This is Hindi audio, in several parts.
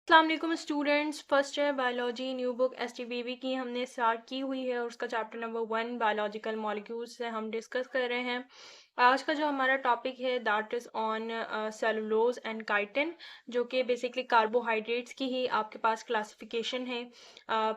अस्सलाम वालेकुम स्टूडेंट्स। फर्स्ट है बायोलॉजी न्यू बुक एसटीबीवी की हमने स्टार्ट की हुई है और उसका चैप्टर नंबर 1 बायोलॉजिकल मॉलिक्यूल्स से हम डिस्कस कर रहे हैं। आज का जो हमारा टॉपिक है that is on cellulose and chitin, जो कि बेसिकली कार्बोहाइड्रेट्स की ही आपके पास क्लासिफिकेशन है।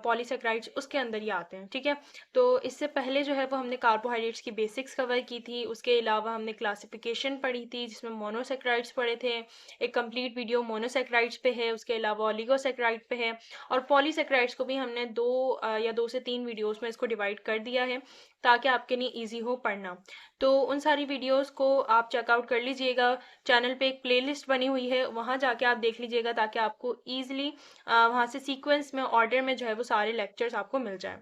पॉलीसेक्राइड्स उसके अंदर ही आते हैं, ठीक है। तो इससे पहले जो है वो हमने कार्बोहाइड्रेट्स की बेसिक्स कवर की थी, उसके अलावा हमने क्लासिफिकेशन पढ़ी थी जिसमें मोनोसेक्राइड्स पढ़े थे। एक कंप्लीट वीडियो मोनोसेक्राइड्स पे है, उसके अलावा ओलिगोसेक्राइड पे है। और पॉलीसेक्राइड्स को भी हमने या 2 से 3 वीडियोस में इसको डिवाइड कर दिया है ताकि आपके लिए इजी हो पढ़ना। तो उन सारी वीडियोस को आप चेकआउट कर लीजिएगा। चैनल पे एक प्लेलिस्ट बनी हुई है, वहाँ जाके आप देख लीजिएगा ताकि आपको ईजिली वहाँ से सीक्वेंस में ऑर्डर में जो है वो सारे लेक्चर्स आपको मिल जाए।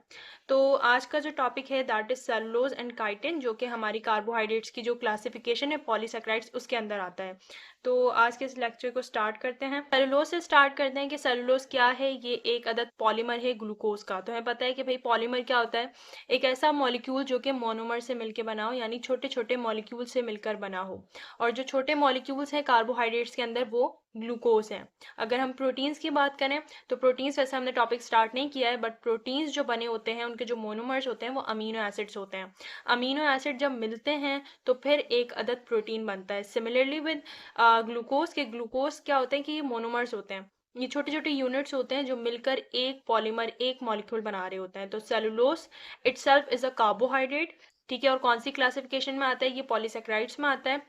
तो आज का जो टॉपिक है that is cellulose and chitin, जो कि हमारी कार्बोहाइड्रेट्स की जो क्लासिफिकेशन है पॉलीसेक्राइड्स उसके अंदर आता है। तो आज के इस लेक्चर को स्टार्ट करते हैं। सेलुलोज से स्टार्ट करते हैं कि सेलुलोज क्या है। ये एक अदद पॉलीमर है ग्लूकोज का। तो हमें पता है कि भाई पॉलीमर क्या होता है, एक ऐसा मॉलिक्यूल जो कि मोनोमर से मिलकर बना हो, यानी छोटे छोटे मॉलिक्यूल से मिलकर बना हो। और जो छोटे मॉलिक्यूल्स हैं कार्बोहाइड्रेट्स के अंदर वो ग्लूकोज हैं। अगर हम प्रोटीन्स की बात करें तो प्रोटीन्स वैसे हमने टॉपिक स्टार्ट नहीं किया है, बट प्रोटीन्स जो बने होते हैं उनके जो मोनोमर्स होते हैं वो अमीनो एसिड्स होते हैं। अमीनो एसिड जब मिलते हैं तो फिर एक अदद प्रोटीन बनता है। सिमिलरली विद ग्लूकोज क्या होते हैं कि ये मोनोमर्स होते हैं। ये छोटे छोटे यूनिट्स होते हैं जो मिलकर एक पॉलीमर एक मॉलिक्यूल बना रहे होते हैं। तो cellulose itself is a carbohydrate, ठीक है। और कौन सी क्लासिफिकेशन में आता है, ये पॉलीसेक्राइड्स में आता है।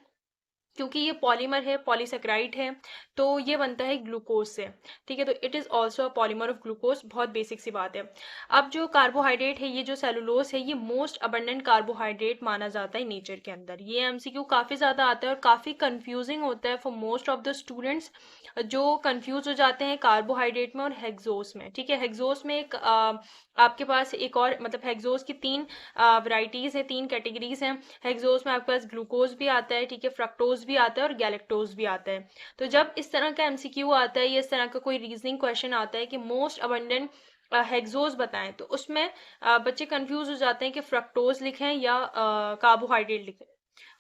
क्योंकि ये पॉलीमर है, पॉलीसेक्राइड है, तो ये बनता है ग्लूकोज से, ठीक है। तो it is also a polymer of glucose. बहुत बेसिक सी बात है। अब जो कार्बोहाइड्रेट है, ये जो सेलुलोज है, ये मोस्ट अबंडेंट कार्बोहाइड्रेट माना जाता है नेचर के अंदर। ये एमसीक्यू काफ़ी ज़्यादा आता है और काफ़ी कंफ्यूजिंग होता है for most of the students, जो कंफ्यूज हो जाते हैं कार्बोहाइड्रेट में और हेक्सोस में, ठीक है। हेक्सोस में एक आपके पास एक और मतलब हेक्सोस की 3 वैरायटीज़ है, 3 कैटेगरीज हैं। हेक्सोस में आपके पास ग्लूकोज भी आता है, ठीक है, फ्रक्टोज भी आता है और गैलेक्टोज भी आता है। तो जब इस तरह का एमसीक्यू आता है या इस तरह का कोई रीजनिंग क्वेश्चन आता है कि मोस्ट अबंडेंट हेक्सोज बताएं, तो उसमें बच्चे कंफ्यूज हो जाते हैं कि फ्रक्टोज लिखें या कार्बोहाइड्रेट लिखें।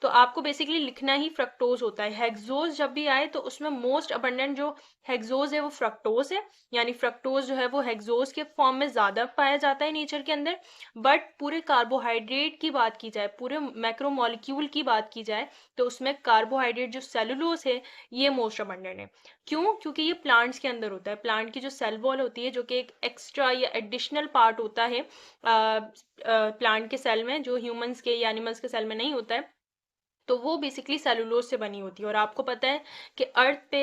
तो आपको बेसिकली लिखना ही फ्रक्टोज होता है। हेक्सोज जब भी आए तो उसमें मोस्ट अबंडेंट जो हेक्सोज है वो फ्रक्टोज है, यानी फ्रक्टोज जो है वो हेक्सोज के फॉर्म में ज़्यादा पाया जाता है नेचर के अंदर। बट पूरे कार्बोहाइड्रेट की बात की जाए, पूरे मैक्रोमोलिक्यूल की बात की जाए, तो उसमें कार्बोहाइड्रेट जो सेलुलोज है ये मोस्ट अबंडेंट है। क्यों? क्योंकि ये प्लांट्स के अंदर होता है। प्लांट की जो सेल वॉल होती है, जो कि एक एक्स्ट्रा या एडिशनल पार्ट होता है प्लांट के सेल में, जो ह्यूमंस के या एनिमल्स के सेल में नहीं होता है, तो वो बेसिकली सेलुलोज से बनी होती है। और आपको पता है कि अर्थ पे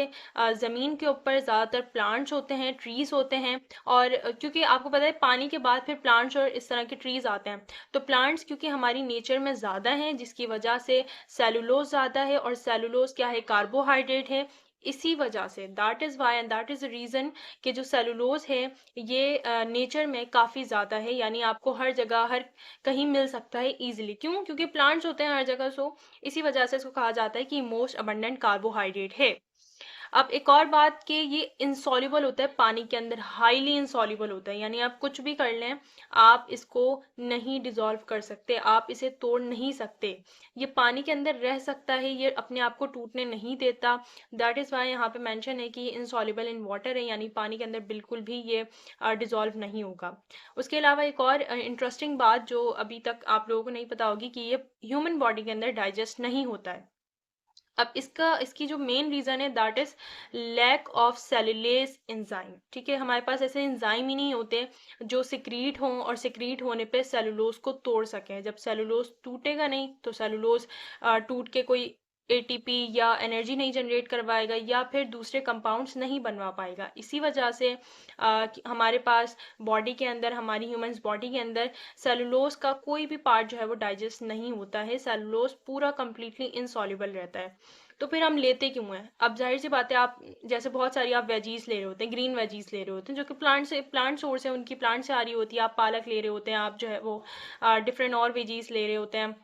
ज़मीन के ऊपर ज़्यादातर प्लांट्स होते हैं, ट्रीज होते हैं। और क्योंकि आपको पता है पानी के बाद फिर प्लांट्स और इस तरह के ट्रीज आते हैं, तो प्लांट्स क्योंकि हमारी नेचर में ज़्यादा हैं, जिसकी वजह से सेलुलोज ज़्यादा है। और सेलुलोज क्या है, कार्बोहाइड्रेट है। इसी वजह say that is why and that is the reason कि जो सेलुलोज है ये नेचर में काफ़ी ज़्यादा है, यानी आपको हर जगह हर कहीं मिल सकता है इजीली। क्यों? क्योंकि प्लांट्स होते हैं हर जगह। सो इसी वजह से इसको कहा जाता है कि मोस्ट अबंडेंट कार्बोहाइड्रेट है। अब एक और बात कि ये इंसॉल्युबल होता है पानी के अंदर, हाईली इंसॉल्युबल होता है, यानी आप कुछ भी कर लें आप इसको नहीं डिजॉल्व कर सकते, आप इसे तोड़ नहीं सकते। ये पानी के अंदर रह सकता है, ये अपने आप को टूटने नहीं देता। दैट इज़ वाई यहाँ पे मेंशन है कि ये इंसॉल्युबल इन वाटर है, यानी पानी के अंदर बिल्कुल भी ये डिजॉल्व नहीं होगा। उसके अलावा एक और इंटरेस्टिंग बात जो अभी तक आप लोगों को नहीं पता होगी कि ये ह्यूमन बॉडी के अंदर डाइजेस्ट नहीं होता है। अब इसकी जो मेन रीज़न है that is lack of cellulase enzyme, ठीक है। हमारे पास ऐसे एंजाइम ही नहीं होते जो सिक्रीट हों और सिक्रीट होने पे सेलुलोज को तोड़ सकें। जब सेलुलोज टूटेगा नहीं तो सेलुलोज टूट के कोई एटीपी या एनर्जी नहीं जनरेट करवाएगा या फिर दूसरे कंपाउंड्स नहीं बनवा पाएगा। इसी वजह से हमारे पास बॉडी के अंदर, हमारी ह्यूमंस बॉडी के अंदर सेलुलोज का कोई भी पार्ट जो है वो डाइजेस्ट नहीं होता है। सेलुलोज पूरा कंप्लीटली इनसॉल्युबल रहता है। तो फिर हम लेते क्यों हैं? अब जाहिर सी बात है, आप जैसे बहुत सारी आप वेजीज ले रहे होते हैं, ग्रीन वेजीज ले रहे होते हैं जो कि प्लांट सोर्स है, उनकी प्लांट से आ रही होती है। आप पालक ले रहे होते हैं, आप जो है वो डिफरेंट और वेजीज ले रहे होते हैं,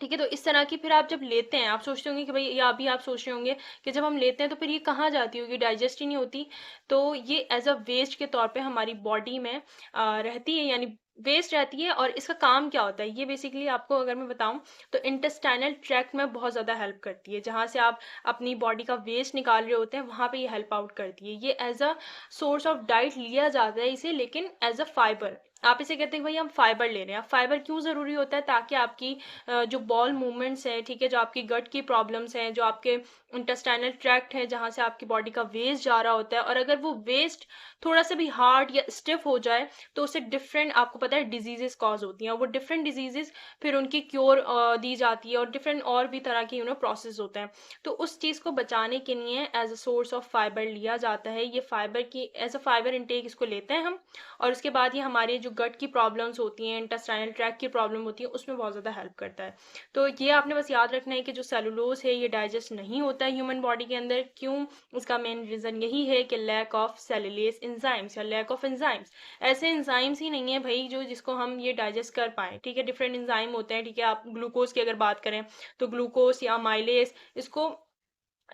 ठीक है। तो इस तरह की फिर आप जब लेते हैं, आप सोचते होंगे कि भाई, या अभी आप सोच रहे होंगे कि जब हम लेते हैं तो फिर ये कहाँ जाती होगी, डाइजेस्ट ही नहीं होती। तो ये एज अ वेस्ट के तौर पे हमारी बॉडी में रहती है, यानी वेस्ट रहती है। और इसका काम क्या होता है, ये बेसिकली आपको अगर मैं बताऊं तो इंटेस्टाइनल ट्रैक्ट में बहुत ज़्यादा हेल्प करती है। जहाँ से आप अपनी बॉडी का वेस्ट निकाल रहे होते हैं, वहाँ पे ये हेल्प आउट करती है। ये as a source of diet लिया जाता है इसे, लेकिन एज अ फाइबर। आप इसे कहते हैं भाई हम फाइबर ले रहे हैं। अब फाइबर क्यों ज़रूरी होता है, ताकि आपकी जो बॉल मूवमेंट्स हैं, ठीक है, जो आपकी गट की प्रॉब्लम्स हैं, जो आपके इंटेस्टाइनल ट्रैक्ट है जहाँ से आपकी बॉडी का वेस्ट जा रहा होता है, और अगर वो वेस्ट थोड़ा सा भी हार्ड या स्टिफ हो जाए तो उससे डिफरेंट, आपको पता है, डिजीजेस कॉज होती हैं। वो डिफरेंट डिजीजेस फिर उनकी क्योर दी जाती है, और डिफरेंट और भी तरह की प्रोसेस होते हैं। तो उस चीज़ को बचाने के लिए as a source of fibre लिया जाता है। ये फाइबर की एज अ फाइबर इनटेक इसको लेते हैं हम, और उसके बाद ये हमारे जो गट की प्रॉब्लम्स होती हैं, इंटेस्टाइनल ट्रैक्ट की प्रॉब्लम होती है, उसमें बहुत ज़्यादा हेल्प करता है। तो ये आपने बस याद रखना है कि जो सेलुलोज है ये डाइजेस्ट नहीं होता है ह्यूमन बॉडी के अंदर। क्यों? इसका मेन रीज़न यही है कि लैक ऑफ सेलुलेस एंजाइम्स या लैक ऑफ एंजाइम्स। ऐसे एंजाइम्स ही नहीं है भाई जो जिसको हम ये डाइजेस्ट कर पाएँ, ठीक है। डिफरेंट एंजाइम होते हैं, ठीक है। आप ग्लूकोज की अगर बात करें तो ग्लूकोज या माइलेस, इसको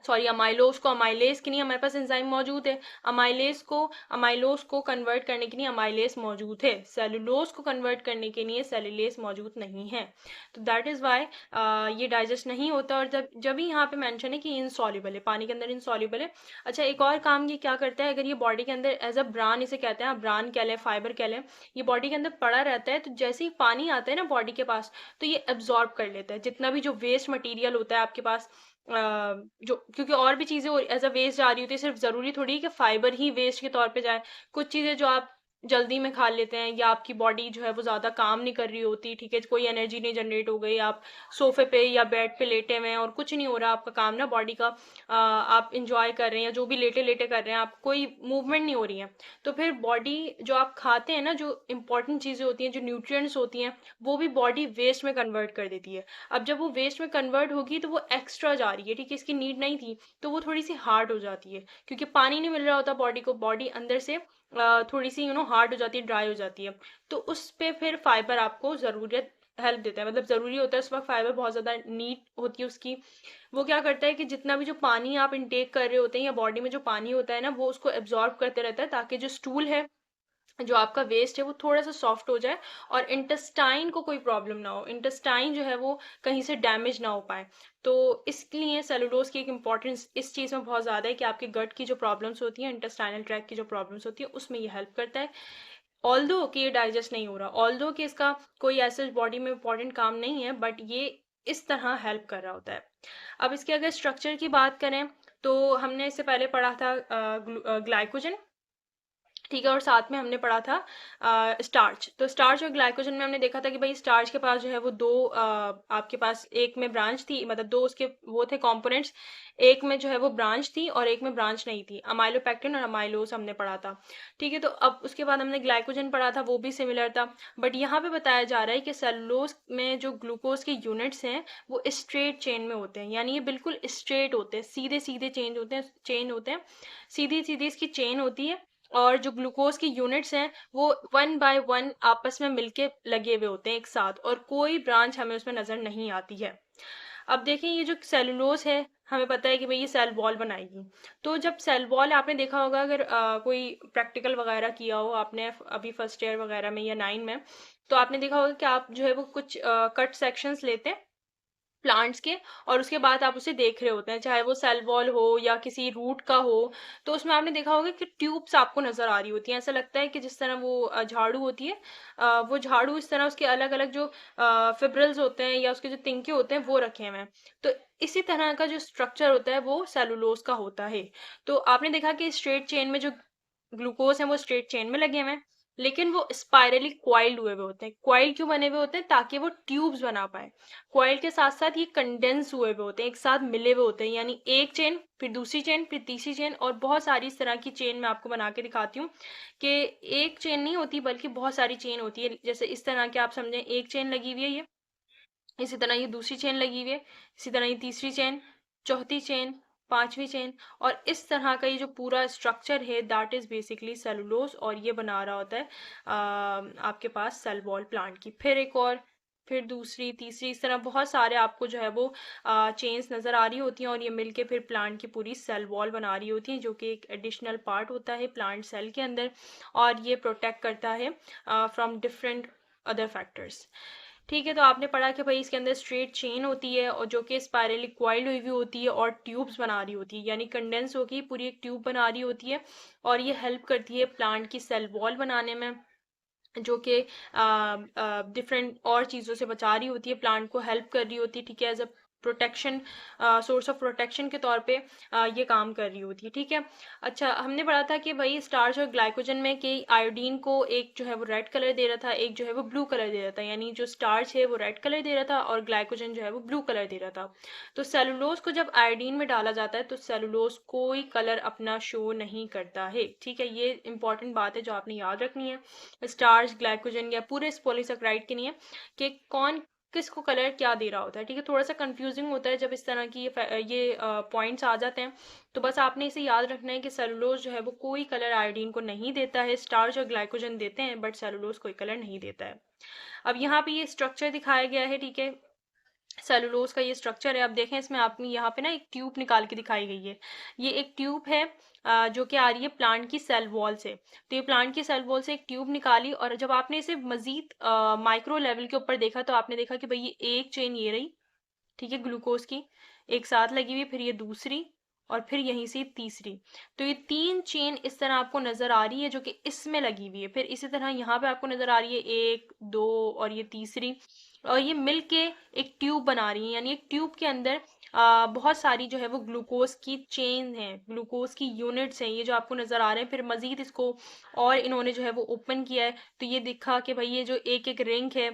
सॉरी अमाइलोज को अमाइलेज के लिए हमारे पास एंजाइम मौजूद है। अमाइलोज को कन्वर्ट करने के लिए अमाइलेज मौजूद है। सेलुलोज को कन्वर्ट करने के लिए सेलुलेज मौजूद नहीं है। तो दैट इज़ वाई ये डाइजेस्ट नहीं होता। और जब जब ही यहाँ पे मेंशन है कि इनसॉल्युबल है, पानी के अंदर इनसॉल्युबल है। अच्छा, एक और काम ये क्या करता है, अगर ये बॉडी के अंदर एज अ ब्रान, इसे कहते हैं, आप ब्रान कह लें, फाइबर कह लें, ये बॉडी के अंदर पड़ा रहता है, तो जैसे ही पानी आता है ना बॉडी के पास, तो ये एब्जॉर्ब कर लेता है जितना भी जो वेस्ट मटेरियल होता है आपके पास। जो क्योंकि और भी चीज़ें एज अ वेस्ट जा रही होती है, सिर्फ ज़रूरी थोड़ी है कि फाइबर ही वेस्ट के तौर पे जाए। कुछ चीज़ें जो आप जल्दी में खा लेते हैं, या आपकी बॉडी जो है वो ज़्यादा काम नहीं कर रही होती, ठीक है, कोई एनर्जी नहीं जनरेट हो गई, आप सोफे पे या बेड पे लेटे हुए हैं और कुछ नहीं हो रहा आपका काम ना बॉडी का, आप इंजॉय कर रहे हैं, या जो भी लेटे लेटे कर रहे हैं, आप कोई मूवमेंट नहीं हो रही है, तो फिर बॉडी जो आप खाते हैं ना, जो इंपॉर्टेंट चीज़ें होती हैं, जो न्यूट्रिएंट्स होती हैं, वो भी बॉडी वेस्ट में कन्वर्ट कर देती है। अब जब वो वेस्ट में कन्वर्ट होगी तो वो एक्स्ट्रा जा रही है, ठीक है, इसकी नीड नहीं थी, तो वो थोड़ी सी हार्ड हो जाती है, क्योंकि पानी नहीं मिल रहा होता बॉडी को, बॉडी अंदर से थोड़ी सी हार्ड हो जाती है, ड्राई हो जाती है। तो उस पे फिर फाइबर आपको ज़रूरत हेल्प देता है, मतलब ज़रूरी होता है उस वक्त, फाइबर बहुत ज़्यादा नीड होती है उसकी। वो क्या करता है कि जितना भी जो पानी आप इनटेक कर रहे होते हैं, या बॉडी में जो पानी होता है ना, वो उसको एब्जॉर्ब करते रहता है, ताकि जो स्टूल है, जो आपका वेस्ट है, वो थोड़ा सा सॉफ्ट हो जाए, और इंटेस्टाइन को कोई प्रॉब्लम ना हो, इंटेस्टाइन जो है वो कहीं से डैमेज ना हो पाए। तो इसलिए सेलुलोज की एक इम्पॉर्टेंस इस चीज़ में बहुत ज़्यादा है कि आपके गट की जो प्रॉब्लम्स होती हैं, इंटेस्टाइनल ट्रैक की जो प्रॉब्लम्स होती है, उसमें ये हेल्प करता है। ऑल्दो कि ये डाइजेस्ट नहीं हो रहा, ऑल्दो कि इसका कोई ऐसा बॉडी में इंपॉर्टेंट काम नहीं है, बट ये इस तरह हेल्प कर रहा होता है। अब इसके अगर स्ट्रक्चर की बात करें तो हमने इससे पहले पढ़ा था ग्लाइकोजन, ठीक है, और साथ में हमने पढ़ा था स्टार्च। तो स्टार्च और ग्लाइकोजन में हमने देखा था कि भाई स्टार्च के पास जो है वो दो, आपके पास एक में ब्रांच थी, मतलब दो उसके वो थे कंपोनेंट्स, एक में जो है वो ब्रांच थी और एक में ब्रांच नहीं थी, अमाइलोपेक्टिन और अमाइलोज हमने पढ़ा था। ठीक है, तो अब उसके बाद हमने ग्लाइकोजन पढ़ा था, वो भी सिमिलर था। बट यहाँ पे बताया जा रहा है कि सेलुलोज में जो ग्लूकोज के यूनिट्स हैं वो स्ट्रेट चेन में होते हैं, यानी ये बिल्कुल स्ट्रेट होते हैं, सीधे सीधे चेन होते हैं, सीधी सीधी इसकी चेन होती है। और जो ग्लूकोज की यूनिट्स हैं वो वन बाय वन आपस में मिलके लगे हुए होते हैं एक साथ, और कोई ब्रांच हमें उसमें नजर नहीं आती है। अब देखें, ये जो सेलुलोज है, हमें पता है कि भाई ये सेल वॉल बनाएगी। तो जब सेल वॉल आपने देखा होगा, अगर कोई प्रैक्टिकल वगैरह किया हो आपने अभी फर्स्ट ईयर वगैरह में या 9 में, तो आपने देखा होगा कि आप जो है वो कुछ कट सेक्शंस लेते हैं प्लांट्स के, और उसके बाद आप उसे देख रहे होते हैं, चाहे वो सेल वॉल हो या किसी रूट का हो। तो उसमें आपने देखा होगा कि ट्यूब्स आपको नजर आ रही होती हैं, ऐसा लगता है कि जिस तरह वो झाड़ू होती है, वो झाड़ू इस तरह उसके अलग अलग जो फिब्रिल्स होते हैं या उसके जो तिनके होते हैं वो रखे हुए हैं। तो इसी तरह का जो स्ट्रक्चर होता है वो सेलुलोज का होता है। तो आपने देखा कि स्ट्रेट चेन में जो ग्लूकोज है वो स्ट्रेट चेन में लगे हुए हैं, लेकिन वो स्पाइरली क्वाइल्ड हुए हुए होते हैं। क्वाइल क्यों बने हुए होते हैं? ताकि वो ट्यूब्स बना पाए। क्वाइल के साथ साथ ये कंडेंस हुए हुए होते हैं, एक साथ मिले हुए होते हैं, यानी एक चेन फिर दूसरी चेन फिर तीसरी चेन, और बहुत सारी इस तरह की चेन मैं आपको बना के दिखाती हूँ कि एक चेन नहीं होती बल्कि बहुत सारी चेन होती है। जैसे इस तरह के आप समझें, एक चेन लगी हुई है ये, इसी तरह ये दूसरी चेन लगी हुई है, इसी तरह ये तीसरी चेन, चौथी चेन, पांचवी चेन, और इस तरह का ये जो पूरा स्ट्रक्चर है दैट इज बेसिकली सेलुलोज, और ये बना रहा होता है आपके पास सेल वॉल प्लांट की। फिर एक और फिर दूसरी, तीसरी, इस तरह बहुत सारे आपको जो है वो चेन्स नज़र आ रही होती हैं और ये मिलके फिर प्लांट की पूरी सेल वॉल बना रही होती हैं, जो कि एक एडिशनल पार्ट होता है प्लांट सेल के अंदर, और ये प्रोटेक्ट करता है फ्रॉम डिफरेंट अदर फैक्टर्स। ठीक है, तो आपने पढ़ा कि भाई इसके अंदर स्ट्रेट चेन होती है और जो कि स्पाइरली क्वाइल्ड हुई हुई होती है और ट्यूब्स बना रही होती है, यानी कंडेंस होगी पूरी एक ट्यूब बना रही होती है, और ये हेल्प करती है प्लांट की सेल वॉल बनाने में, जो कि डिफरेंट और चीज़ों से बचा रही होती है, प्लांट को हेल्प कर रही होती है, ठीक है, as a protection, source of protection के तौर पे ये काम कर रही होती है, ठीक है। अच्छा, हमने पढ़ा था कि भाई स्टार्च और ग्लाइकोजन में कि आयोडीन को एक जो है वो रेड कलर दे रहा था, एक जो है वो ब्लू कलर दे रहा था, यानी जो स्टार्च है वो रेड कलर दे रहा था और ग्लाइकोजन जो है वो ब्लू कलर दे रहा था। तो सेलुलोज को जब आयोडीन में डाला जाता है तो सेलुलोज कोई कलर अपना शो नहीं करता है, ठीक है। ये इंपॉर्टेंट बात है जो आपने याद रखनी है स्टार्च, ग्लाइकोजन या पूरे इस पॉलीसेकेराइड के लिए, कि कौन किसको कलर क्या दे रहा होता है, ठीक है। थोड़ा सा कंफ्यूजिंग होता है जब इस तरह की ये पॉइंट्स आ जाते हैं, तो बस आपने इसे याद रखना है कि सेलुलोज जो है वो कोई कलर आयोडीन को नहीं देता है, स्टार्च और ग्लाइकोजन देते हैं बट सेलुलोज कोई कलर नहीं देता है। अब यहाँ पे ये स्ट्रक्चर दिखाया गया है, ठीक है, सेलुलोज का ये स्ट्रक्चर है। अब देखें इसमें आपने यहाँ पे ना एक ट्यूब निकाल के दिखाई गई है, ये एक ट्यूब है जो कि आ रही है प्लांट की सेल वॉल से। तो ये प्लांट की सेल वॉल से एक ट्यूब निकाली, और जब आपने इसे मजीद माइक्रो लेवल के ऊपर देखा तो आपने देखा कि भाई ये एक चेन ये रही, ठीक है, ग्लूकोज की एक साथ लगी हुई, फिर ये दूसरी, और फिर यहीं से तीसरी। तो ये 3 चेन इस तरह आपको नजर आ रही है जो कि इसमें लगी हुई है, फिर इसी तरह यहाँ पे आपको नजर आ रही है 1, 2 और ये तीसरी, और ये मिलके एक ट्यूब बना रही है, यानी एक ट्यूब के अंदर बहुत सारी जो है वो ग्लूकोज की चेन है, ग्लूकोज की यूनिट्स हैं, ये जो आपको नजर आ रहे हैं। फिर मजीद इसको और इन्होंने जो है वो ओपन किया है, तो ये दिखा कि भाई ये जो एक एक रिंग है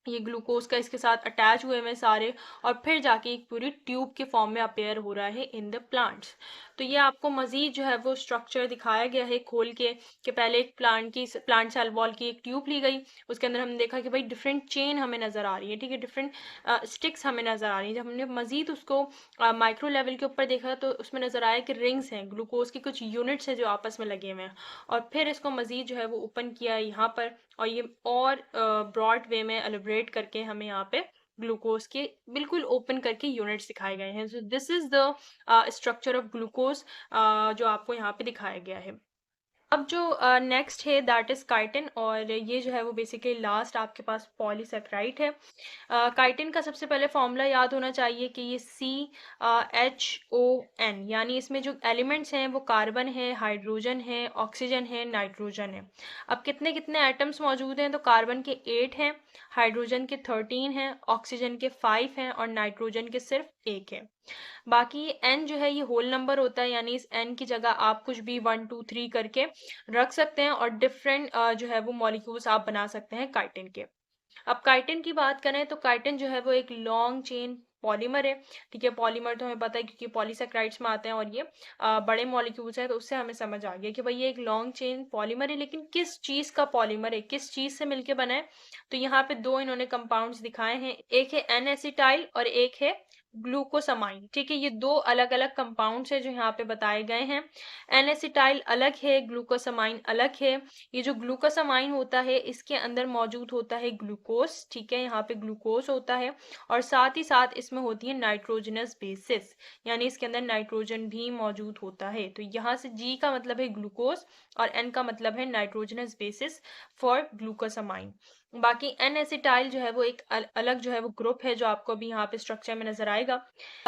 ये ग्लूकोज का इसके साथ अटैच हुए हुए सारे, और फिर जाके एक पूरी ट्यूब के फॉर्म में अपेयर हो रहा है इन द प्लांट्स। तो ये आपको मजीद जो है वो स्ट्रक्चर दिखाया गया है खोल के, कि पहले एक प्लांट सेल वॉल की एक ट्यूब ली गई, उसके अंदर हमने देखा कि भाई डिफरेंट चेन हमें नजर आ रही है, ठीक है, डिफरेंट स्टिक्स हमें नजर आ रही है। जब हमने मजीद उसको माइक्रो लेवल के ऊपर देखा तो उसमें नजर आया कि रिंग्स हैं, ग्लूकोज की कुछ यूनिट्स हैं जो आपस में लगे हुए हैं, और फिर इसको मजीद जो है वो ओपन किया है यहाँ पर, और ये और ब्रॉड वे में एलिब्रेट करके हमें यहाँ पे ग्लूकोज के बिल्कुल ओपन करके यूनिट्स दिखाए गए हैं। So this is the structure of glucose जो आपको यहाँ पे दिखाया गया है। अब जो नेक्स्ट है दैट इज काइटिन, और ये जो है वो बेसिकली लास्ट आपके पास पॉलीसेकेराइड है। काइटिन का सबसे पहले फॉर्मूला याद होना चाहिए कि ये CHON, यानी इसमें जो एलिमेंट्स हैं वो कार्बन है, हाइड्रोजन है, ऑक्सीजन है, नाइट्रोजन है। अब कितने कितने एटम्स मौजूद हैं, तो कार्बन के 8 हैं, हाइड्रोजन के 13 हैं, ऑक्सीजन के 5 हैं और नाइट्रोजन के सिर्फ 1 है। बाकी n जो है ये होल नंबर होता है, यानी इस n की जगह आप कुछ भी 1 2 3 करके रख सकते हैं, और डिफरेंट जो है वो मॉलिक्यूल्स आप बना सकते हैं काइटिन के। अब काइटिन की बात करें तो काइटिन जो है वो एक लॉन्ग चेन पॉलीमर है, ठीक है। पॉलीमर तो हमें पता है क्योंकि पॉलीसेक्राइड्स में आते हैं, और ये बड़े मॉलिक्यूल्स हैं, तो उससे हमें समझ आ गया कि भाई ये एक लॉन्ग चेन पॉलीमर है। लेकिन किस चीज़ का पॉलीमर है, किस चीज़ से मिलके बना है, तो यहाँ पे दो इन्होंने कंपाउंड्स दिखाए हैं, एक है एन एसिटाइल और एक है ग्लूकोसामाइन, ठीक है। ये दो अलग अलग कंपाउंड्स हैं जो यहाँ पे बताए गए हैं। एन एसिटाइल अलग है, ग्लूकोसामाइन अलग है। ये जो ग्लूकोसामाइन होता है इसके अंदर मौजूद होता है ग्लूकोज, ठीक है, यहाँ पे ग्लूकोज होता है, और साथ ही साथ इसमें होती है नाइट्रोजनस बेसिस, यानी इसके अंदर नाइट्रोजन भी मौजूद होता है। तो यहाँ से जी का मतलब है ग्लूकोज और एन का मतलब है नाइट्रोजनस बेसिस फॉर ग्लूकोसामाइन। बाकी एन एसिटाइल जो है वो एक अलग जो है वो ग्रुप है जो आपको अभी यहाँ पे स्ट्रक्चर में नजर आएगा।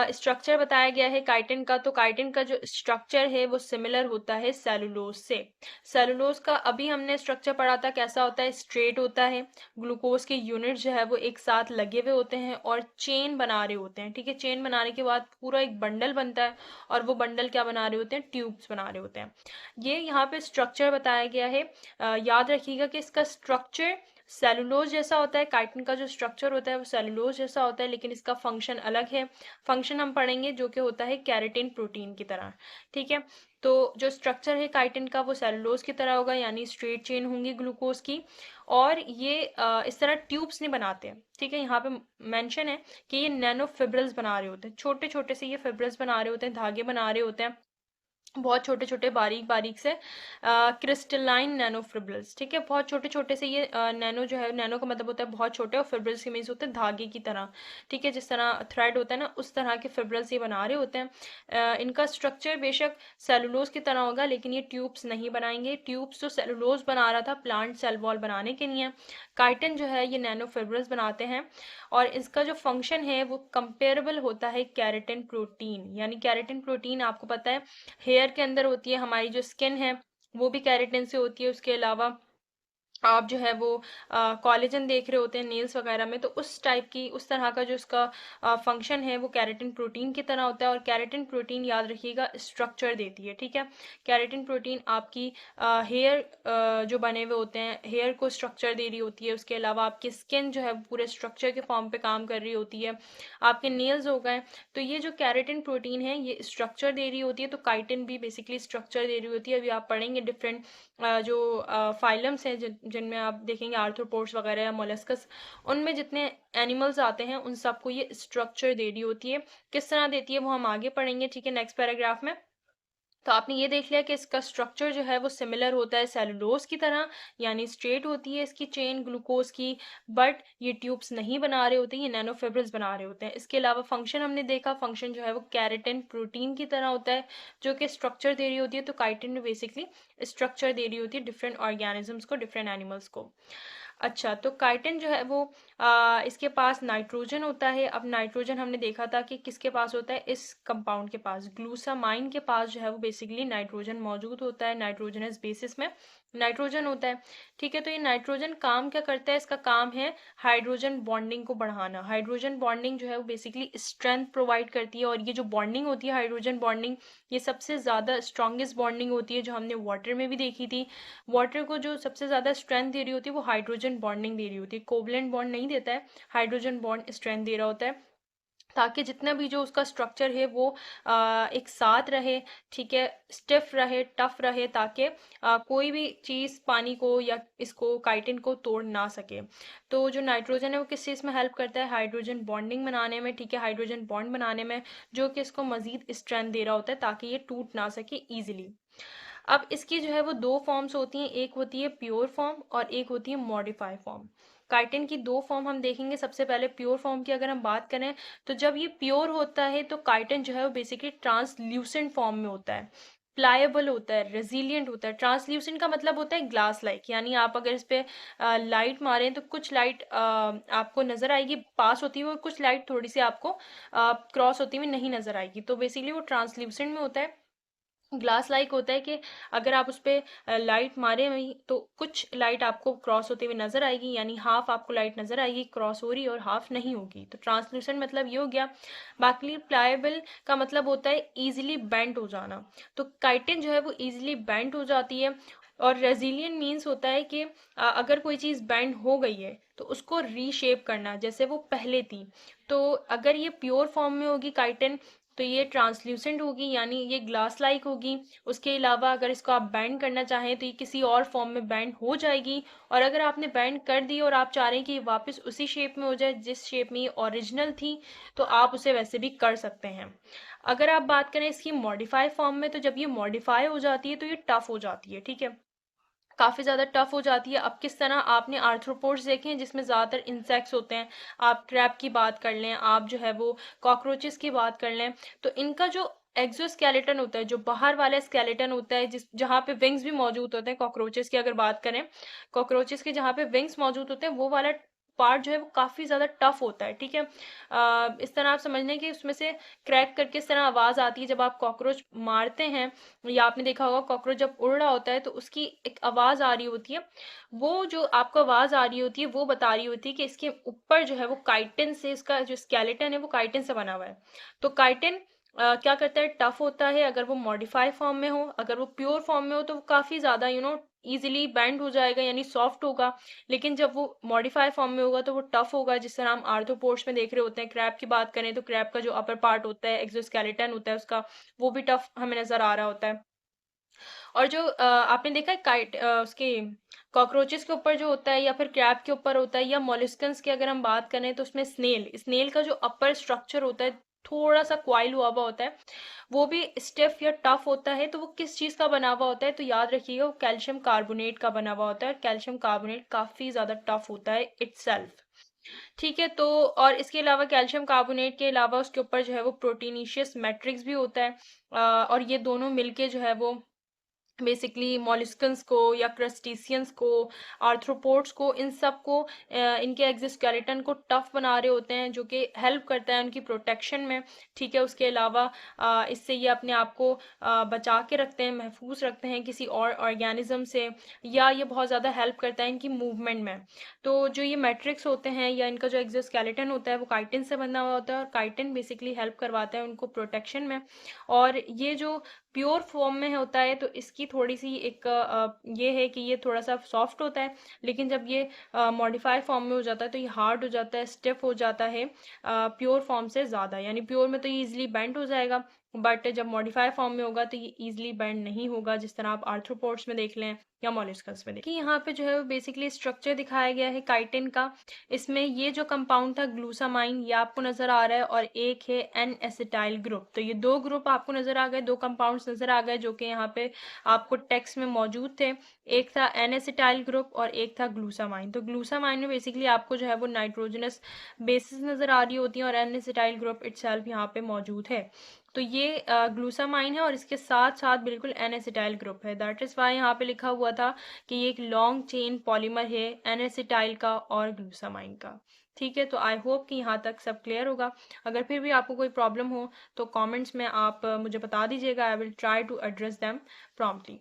स्ट्रक्चर बताया गया है काइटिन का, तो काइटिन का जो स्ट्रक्चर है वो सिमिलर होता है सेलुलोज से। सेलुलोज का अभी हमने स्ट्रक्चर पढ़ा था कैसा होता है, स्ट्रेट होता है, ग्लूकोज के यूनिट जो है वो एक साथ लगे हुए होते हैं और चेन बना रहे होते हैं, ठीक है। चेन बनाने के बाद पूरा एक बंडल बनता है, और वो बंडल क्या बना रहे होते हैं, ट्यूब्स बना रहे होते हैं। ये यहाँ पे स्ट्रक्चर बताया गया है। याद रखिएगा कि इसका स्ट्रक्चर सेलुलोज जैसा होता है, काइटिन का जो स्ट्रक्चर होता है वो सेलुलोज जैसा होता है, लेकिन इसका फंक्शन अलग है। फंक्शन हम पढ़ेंगे जो कि होता है कैरेटिन प्रोटीन की तरह, ठीक है। तो जो स्ट्रक्चर है काइटिन का वो सेलुलोज की तरह होगा, यानी स्ट्रेट चेन होंगी ग्लूकोज की, और ये इस तरह ट्यूब्स नहीं बनाते, ठीक है। यहाँ पे मेंशन है कि ये नैनो फिब्रिल्स बना रहे होते हैं, छोटे छोटे से ये फिब्रिल्स बना रहे होते हैं, धागे बना रहे होते हैं, बहुत छोटे छोटे बारीक बारीक से क्रिस्टलाइन नैनो फिब्रिल्स, ठीक है। बहुत छोटे छोटे से ये नैनो जो है, नैनो का मतलब होता है बहुत छोटे, और फिब्रिल्स के मीन्स होते हैं धागे की तरह, ठीक है। जिस तरह थ्रेड होता है ना, उस तरह के फिब्रिल्स ये बना रहे होते हैं। इनका स्ट्रक्चर बेशक सेलुलोज की तरह होगा, लेकिन ये ट्यूब्स नहीं बनाएंगे। ट्यूब्स जो सेलुलोज बना रहा था प्लांट सेल वॉल बनाने के लिए, काइटिन जो है ये नैनो फिब्रिल्स बनाते हैं। और इसका जो फंक्शन है वो कंपेरेबल होता है केराटिन प्रोटीन, यानी केराटिन प्रोटीन आपको पता है हेयर के अंदर होती है, हमारी जो स्किन है वो भी केराटिन से होती है। उसके अलावा आप जो है वो कोलेजन देख रहे होते हैं नेल्स वगैरह में, तो उस टाइप की, उस तरह का जो इसका फंक्शन है वो केराटिन प्रोटीन की तरह होता है। और केराटिन प्रोटीन याद रखिएगा स्ट्रक्चर देती है, ठीक है। केराटिन प्रोटीन आपकी हेयर जो बने हुए होते हैं, हेयर को स्ट्रक्चर दे रही होती है। उसके अलावा आपकी स्किन जो है पूरे स्ट्रक्चर के फॉर्म पे काम कर रही होती है। आपके नेल्स हो गए, तो ये जो केराटिन प्रोटीन है ये स्ट्रक्चर दे रही होती है, तो काइटिन भी बेसिकली स्ट्रक्चर दे रही होती है। अभी आप पढ़ेंगे डिफरेंट जो फाइलम्स हैं जिनमें आप देखेंगे आर्थ्रोपोड्स वगैरह या मोलस्कस, उनमें जितने एनिमल्स आते हैं उन सबको ये स्ट्रक्चर दे रही होती है। किस तरह देती है वो हम आगे पढ़ेंगे, ठीक है, नेक्स्ट पैराग्राफ में। तो आपने ये देख लिया कि इसका स्ट्रक्चर जो है वो सिमिलर होता है सेलुलोज की तरह, यानी स्ट्रेट होती है इसकी चेन ग्लूकोज की, बट ये ट्यूब्स नहीं बना रहे होते, ये नैनोफिब्रिल्स बना रहे होते हैं। इसके अलावा फंक्शन हमने देखा, फंक्शन जो है वो केराटिन प्रोटीन की तरह होता है, जो कि स्ट्रक्चर दे रही होती है। तो काइटिन बेसिकली स्ट्रक्चर दे रही होती है डिफरेंट ऑर्गेनिजम्स को, डिफरेंट एनिमल्स को। अच्छा, तो काइटिन जो है वो इसके पास नाइट्रोजन होता है। अब नाइट्रोजन हमने देखा था कि किसके पास होता है, इस कंपाउंड के पास, ग्लूसामाइन के पास जो है वो बेसिकली नाइट्रोजन मौजूद होता है, नाइट्रोजनस बेसिस में नाइट्रोजन होता है, ठीक है। तो ये नाइट्रोजन काम क्या करता है, इसका काम है हाइड्रोजन बॉन्डिंग को बढ़ाना। हाइड्रोजन बॉन्डिंग जो है वो बेसिकली स्ट्रेंथ प्रोवाइड करती है, और ये जो बॉन्डिंग होती है हाइड्रोजन बॉन्डिंग, ये सबसे ज़्यादा स्ट्रॉन्गेस्ट बॉन्डिंग होती है, जो हमने वाटर में भी देखी थी। वाटर को जो सबसे ज़्यादा स्ट्रेंथ दे रही होती है वो हाइड्रोजन बॉन्डिंग दे रही होती है, कोवलेंट बॉन्ड नहीं देता है, हाइड्रोजन बॉन्ड स्ट्रेंथ दे रहा होता है, ताकि जितना भी जो उसका स्ट्रक्चर है वो एक साथ रहे, ठीक है, स्टिफ रहे, टफ रहे, ताकि कोई भी चीज़ पानी को या इसको काइटिन को तोड़ ना सके। तो जो नाइट्रोजन है वो किस चीज़ में हेल्प करता है, हाइड्रोजन बॉन्डिंग बनाने में, ठीक है, हाइड्रोजन बॉन्ड बनाने में, जो कि इसको मजीद स्ट्रेंथ दे रहा होता है ताकि ये टूट ना सके ईजिली। अब इसकी जो है वो दो फॉर्म्स होती हैं, एक होती है प्योर फॉर्म और एक होती है मॉडिफाई फॉर्म। काइटिन की दो फॉर्म हम देखेंगे। सबसे पहले प्योर फॉर्म की अगर हम बात करें, तो जब ये प्योर होता है तो काइटिन जो है वो बेसिकली ट्रांसल्यूसेंट फॉर्म में होता है, प्लायबल होता है, रेजिलियंट होता है। ट्रांसल्यूसेंट का मतलब होता है ग्लास लाइक, यानी आप अगर इस पे लाइट मारें तो कुछ लाइट आपको नजर आएगी पास होती हुई, और कुछ लाइट थोड़ी सी आपको क्रॉस होती हुई नहीं नजर आएगी। तो बेसिकली वो ट्रांसल्यूसेंट में होता है, ग्लास लाइक होता है कि अगर आप उस पर लाइट मारे वहीं तो कुछ लाइट आपको क्रॉस होते हुए नजर आएगी, यानी हाफ आपको लाइट नजर आएगी क्रॉस हो रही और हाफ नहीं होगी। तो ट्रांसल्यूसेंट मतलब ये हो गया। बाकी प्लायबल का मतलब होता है इजीली बेंड हो जाना, तो काइटिन जो है वो इजीली बेंड हो जाती है। और रेजिलियंट मीन्स होता है कि अगर कोई चीज़ बेंड हो गई है तो उसको रीशेप करना जैसे वो पहले थी। तो अगर ये प्योर फॉर्म में होगी काइटिन तो ये ट्रांसल्यूसेंट होगी, यानी ये ग्लास लाइक होगी। उसके अलावा अगर इसको आप बैंड करना चाहें तो ये किसी और फॉर्म में बैंड हो जाएगी। और अगर आपने बैंड कर दी और आप चाह रहे हैं कि ये वापस उसी शेप में हो जाए जिस शेप में ये ओरिजिनल थी, तो आप उसे वैसे भी कर सकते हैं। अगर आप बात करें इसकी मॉडिफाई फॉर्म में, तो जब ये मॉडिफाई हो जाती है तो ये टफ हो जाती है, ठीक है, काफ़ी ज़्यादा टफ हो जाती है। अब किस तरह, आपने आर्थ्रोपोड्स देखे हैं जिसमें ज़्यादातर इंसेक्ट्स होते हैं, आप क्रैब की बात कर लें, आप जो है वो कॉकरोचेस की बात कर लें, तो इनका जो एक्सोस्केलेटन होता है, जो बाहर वाला स्केलेटन होता है, जिस जहाँ पे विंग्स भी मौजूद होते हैं, कॉकरोचेस की अगर बात करें, कॉकरोचेस के जहाँ पे विंग्स मौजूद होते हैं वो वाला पार्ट जो है वो काफ़ी ज़्यादा टफ होता है, ठीक है। इस तरह आप समझ लें कि उसमें से क्रैक करके इस तरह आवाज़ आती है जब आप कॉकरोच मारते हैं, या आपने देखा होगा कॉकरोच जब उड़ रहा होता है तो उसकी एक आवाज़ आ रही होती है। वो जो आपको आवाज़ आ रही होती है वो बता रही होती है कि इसके ऊपर जो है वो काइटिन से, इसका जो स्केलेटन है वो काइटिन से बना हुआ है। तो काइटिन क्या करता है, टफ होता है अगर वो मॉडिफाई फॉर्म में हो। अगर वो प्योर फॉर्म में हो तो वो काफ़ी ज़्यादा इजीली बैंड हो जाएगा, यानी सॉफ्ट होगा। लेकिन जब वो मॉडिफाई फॉर्म में होगा तो वो टफ होगा, जिस तरह हम आर्थ्रोपोड्स में देख रहे होते हैं। क्रैब की बात करें तो क्रैब का जो अपर पार्ट होता है, एक्सोस्केलेटन होता है उसका, वो भी टफ हमें नज़र आ रहा होता है। और जो आपने देखा है उसके कॉकरोचेस के ऊपर जो होता है, या फिर क्रैब के ऊपर होता है, या मॉलिस्कन्स की अगर हम बात करें तो उसमें स्नेल स्नेल का जो अपर स्ट्रक्चर होता है थोड़ा सा क्वाइल हुआ हुआ होता है, वो भी स्टिफ या टफ होता है, तो वो किस चीज़ का बना हुआ होता है, तो याद रखिएगा वो कैल्शियम कार्बोनेट का बना हुआ होता है, और कैल्शियम कार्बोनेट काफ़ी ज़्यादा टफ होता है इटसेल्फ। ठीक है, तो और इसके अलावा कैल्शियम कार्बोनेट के अलावा उसके ऊपर जो है वो प्रोटीनिशियस मैट्रिक्स भी होता है, और ये दोनों मिलके जो है वो बेसिकली मॉलिस्कन्स को या क्रस्टेशियंस को, आर्थ्रोपोड्स को, इन सब को इनके एक्सोस्केलेटन को टफ बना रहे होते हैं, जो कि हेल्प करता है उनकी प्रोटेक्शन में। ठीक है, उसके अलावा इससे ये अपने आप को बचा के रखते हैं, महफूज रखते हैं किसी और ऑर्गेनिज्म से, या ये बहुत ज़्यादा हेल्प करता है इनकी मूवमेंट में। तो जो ये मैट्रिक्स होते हैं या इनका जो एक्सोस्केलेटन होता है वो काइटिन से बना हुआ होता है, और काइटिन बेसिकली हेल्प करवाता है उनको प्रोटेक्शन में। और ये जो प्योर फॉर्म में होता है तो इसकी थोड़ी सी एक ये है कि ये थोड़ा सा सॉफ्ट होता है, लेकिन जब ये मॉडिफाइड फॉर्म में हो जाता है तो ये हार्ड हो जाता है, स्टिफ हो जाता है प्योर फॉर्म से ज़्यादा। यानी प्योर में तो ये इजीली बेंड हो जाएगा, बट जब मॉडिफाइड फॉर्म में होगा तो ये इजीली बेंड नहीं होगा, जिस तरह आप आर्थ्रोपोड्स में देख लें या मॉलिस्कस में देखिए। यहाँ पे जो है वो बेसिकली स्ट्रक्चर दिखाया गया है काइटिन का। इसमें ये जो कंपाउंड था ग्लूसामाइन, ये आपको नजर आ रहा है, और एक है एन एसिटाइल ग्रुप। तो ये दो ग्रुप आपको नजर आ गए, दो कंपाउंड्स नजर आ गए जो कि यहाँ पे आपको टेक्स्ट में मौजूद थे। एक था एन एसिटाइल ग्रुप और एक था ग्लूसामाइन। तो ग्लूसामाइन में बेसिकली आपको जो है वो नाइट्रोजनस बेसिस नजर आ रही होती है, और एन एसिटाइल ग्रुप इटसेल्फ यहाँ पे मौजूद है। तो ये ग्लूसामाइन है, और इसके साथ साथ बिल्कुल एन एसिटाइल ग्रुप है। दैट इज वाई यहाँ पे लिखा हुआ था कि ये एक लॉन्ग चेन पॉलीमर है एन एसिटाइल का और ग्लूसामाइन का। ठीक है, तो आई होप कि यहाँ तक सब क्लियर होगा। अगर फिर भी आपको कोई प्रॉब्लम हो तो कमेंट्स में आप मुझे बता दीजिएगा, I will try to address them promptly.